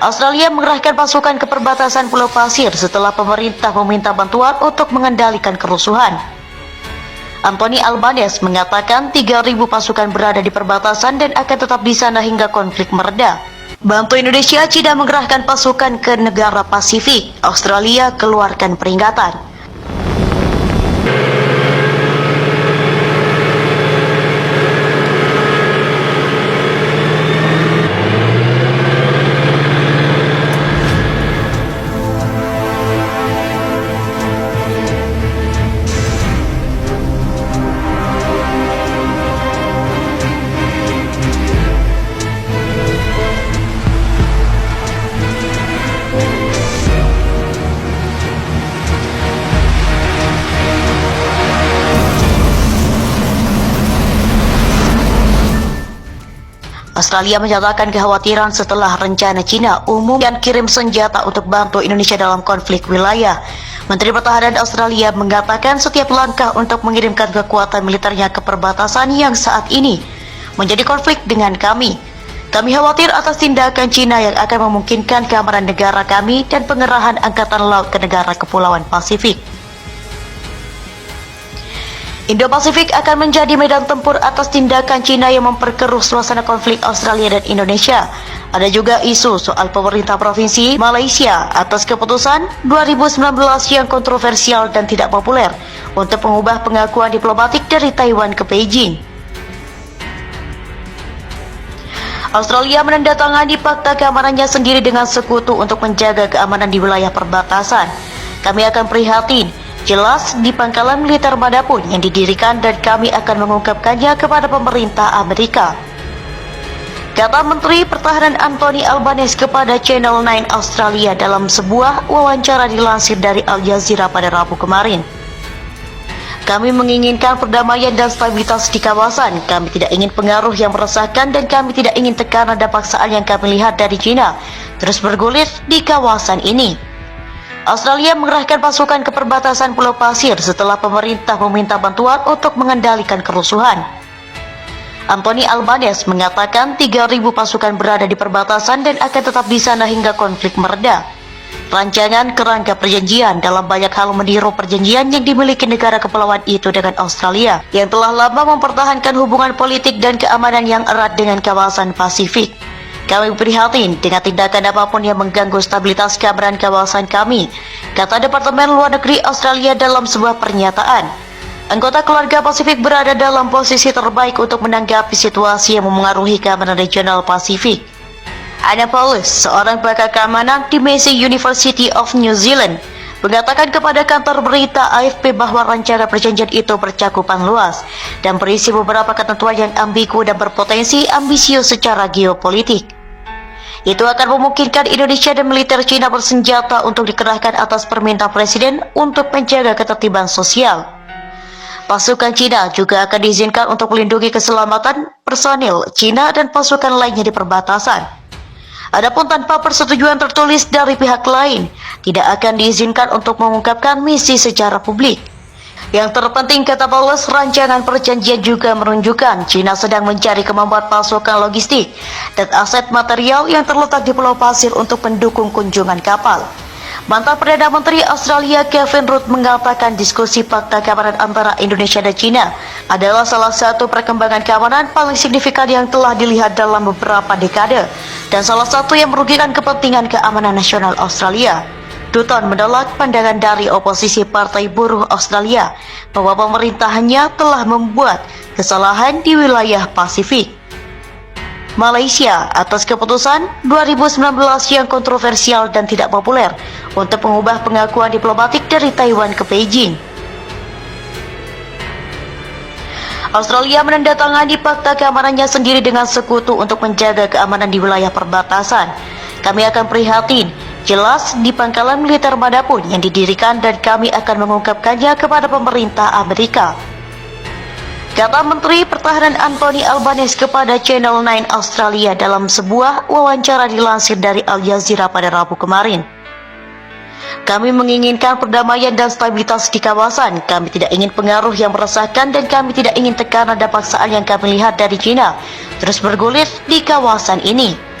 Australia mengerahkan pasukan ke perbatasan Pulau Pasir setelah pemerintah meminta bantuan untuk mengendalikan kerusuhan. Anthony Albanese mengatakan 3.000 pasukan berada di perbatasan dan akan tetap di sana hingga konflik mereda. Bantu Indonesia, China mengerahkan pasukan ke negara Pasifik. Australia keluarkan peringatan. Australia menyatakan kekhawatiran setelah rencana China umumkan kirim senjata untuk bantu Indonesia dalam konflik wilayah. Menteri Pertahanan Australia mengatakan setiap langkah untuk mengirimkan kekuatan militernya ke perbatasan yang saat ini menjadi konflik dengan kami. Kami khawatir atas tindakan China yang akan memungkinkan keamanan negara kami dan pengerahan angkatan laut ke negara kepulauan Pasifik. Indo-Pasifik akan menjadi medan tempur atas tindakan China yang memperkeruh suasana konflik Australia dan Indonesia. Ada juga isu soal pemerintah provinsi Malaysia atas keputusan 2019 yang kontroversial dan tidak populer untuk mengubah pengakuan diplomatik dari Taiwan ke Beijing. Australia menandatangani fakta keamanannya sendiri dengan sekutu untuk menjaga keamanan di wilayah perbatasan. Kami akan prihatin. Jelas di pangkalan militer manapun yang didirikan dan kami akan mengungkapkannya kepada pemerintah Amerika. Kata Menteri Pertahanan Anthony Albanese kepada Channel 9 Australia dalam sebuah wawancara dilansir dari Al Jazeera pada Rabu kemarin. Kami menginginkan perdamaian dan stabilitas di kawasan. Kami tidak ingin pengaruh yang meresahkan dan kami tidak ingin tekanan dan paksaan yang kami lihat dari China terus bergulir di kawasan ini. Australia mengerahkan pasukan ke perbatasan Pulau Pasir setelah pemerintah meminta bantuan untuk mengendalikan kerusuhan. Anthony Albanese mengatakan 3.000 pasukan berada di perbatasan dan akan tetap di sana hingga konflik mereda. Rancangan kerangka perjanjian dalam banyak hal meniru perjanjian yang dimiliki negara kepulauan itu dengan Australia yang telah lama mempertahankan hubungan politik dan keamanan yang erat dengan kawasan Pasifik. Kami prihatin dengan tindakan apapun yang mengganggu stabilitas keamanan kawasan kami, kata Departemen Luar Negeri Australia dalam sebuah pernyataan. Anggota keluarga Pasifik berada dalam posisi terbaik untuk menanggapi situasi yang memengaruhi keamanan regional Pasifik. Anna Paulus, seorang pakar keamanan di Massey University of New Zealand, mengatakan kepada kantor berita AFP bahwa rancangan perjanjian itu bercakupan luas dan berisi beberapa ketentuan yang ambigu dan berpotensi ambisius secara geopolitik. Itu akan memungkinkan Indonesia dan militer China bersenjata untuk dikerahkan atas permintaan Presiden untuk menjaga ketertiban sosial. Pasukan China juga akan diizinkan untuk melindungi keselamatan personil China dan pasukan lainnya di perbatasan. Adapun tanpa persetujuan tertulis dari pihak lain, tidak akan diizinkan untuk mengungkapkan misi secara publik. Yang terpenting, kata Paulus, rancangan perjanjian juga menunjukkan China sedang mencari kemampuan pasukan logistik dan aset material yang terletak di Pulau Pasir untuk mendukung kunjungan kapal. Mantan Perdana Menteri Australia Kevin Rudd mengatakan diskusi fakta keamanan antara Indonesia dan China adalah salah satu perkembangan keamanan paling signifikan yang telah dilihat dalam beberapa dekade dan salah satu yang merugikan kepentingan keamanan nasional Australia. Dutton menolak pandangan dari oposisi Partai Buruh Australia bahwa pemerintahannya telah membuat kesalahan di wilayah Pasifik. Malaysia atas keputusan 2019 yang kontroversial dan tidak populer untuk mengubah pengakuan diplomatik dari Taiwan ke Beijing. Australia menandatangani fakta keamanannya sendiri dengan sekutu untuk menjaga keamanan di wilayah perbatasan. Kami akan prihatin. Jelas di pangkalan militer manapun yang didirikan dan kami akan mengungkapkannya kepada pemerintah Amerika. Kata Menteri Pertahanan Anthony Albanese kepada Channel 9 Australia dalam sebuah wawancara dilansir dari Al Jazeera pada Rabu kemarin. Kami menginginkan perdamaian dan stabilitas di kawasan. Kami tidak ingin pengaruh yang meresahkan dan kami tidak ingin tekanan dan paksaan yang kami lihat dari China terus bergulir di kawasan ini.